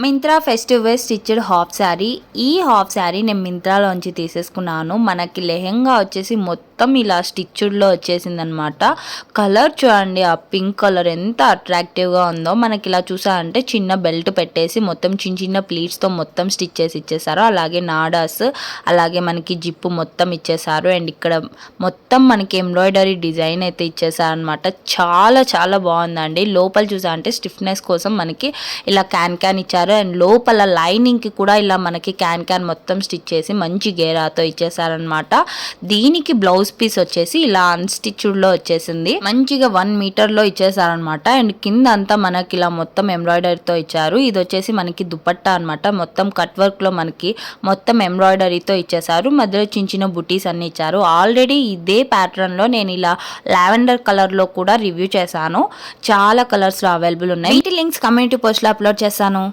Myntra festive wear stitched half sari. ఈ half sari నేను మింత్రాలోంచి తీసేసుకున్నాను. మనకి లెహెంగా వచ్చేసి మొత్తం ఇలా స్టిచ్డ్లో వచ్చేసిందనమాట. కలర్ చూడండి, ఆ పింక్ కలర్ ఎంత అట్రాక్టివ్గా ఉందో. మనకి ఇలా చూసారంటే చిన్న బెల్ట్ పెట్టేసి మొత్తం చిన్న చిన్న ప్లీట్స్తో మొత్తం స్టిచ్ చేసి ఇచ్చేసారు. అలాగే నాడాస్, అలాగే మనకి జిప్పు మొత్తం ఇచ్చేసారు. అండ్ ఇక్కడ మొత్తం మనకి ఎంబ్రాయిడరీ డిజైన్ అయితే ఇచ్చేసారనమాట. చాలా చాలా బాగుందండి. లోపల చూసారంటే స్టిఫ్నెస్ కోసం మనకి ఇలా క్యాన్ ఇచ్చారు. అండ్ లోపల లైనింగ్ కి కూడా ఇలా మనకి క్యాన్ మొత్తం స్టిచ్ చేసి మంచి గేరాతో ఇచ్చేసారనమాట. దీనికి బ్లౌజ్ పీస్ వచ్చేసి ఇలా అన్స్టిచ్డ్ లో వచ్చేసింది. మంచిగా 1 మీటర్ లో ఇచ్చేసారనమాట. అండ్ కింద అంతా మనకి ఇలా మొత్తం ఎంబ్రాయిడరీతో ఇచ్చారు. ఇది వచ్చేసి మనకి దుపట్టా అనమాట. మొత్తం కట్ వర్క్ లో మనకి మొత్తం ఎంబ్రాయిడరీతో ఇచ్చేసారు. మధ్యలో చిన్న చిన్న బుటీస్ అన్ని ఇచ్చారు. ఆల్రెడీ ఇదే ప్యాటర్న్ లో నేను ఇలా లావెండర్ కలర్ లో కూడా రివ్యూ చేశాను. చాలా కలర్స్ లో అవైలబుల్ ఉన్నాయి. వీటి లింక్స్ కమ్యూనిటీ పోస్ట్ లో అప్లోడ్ చేశాను.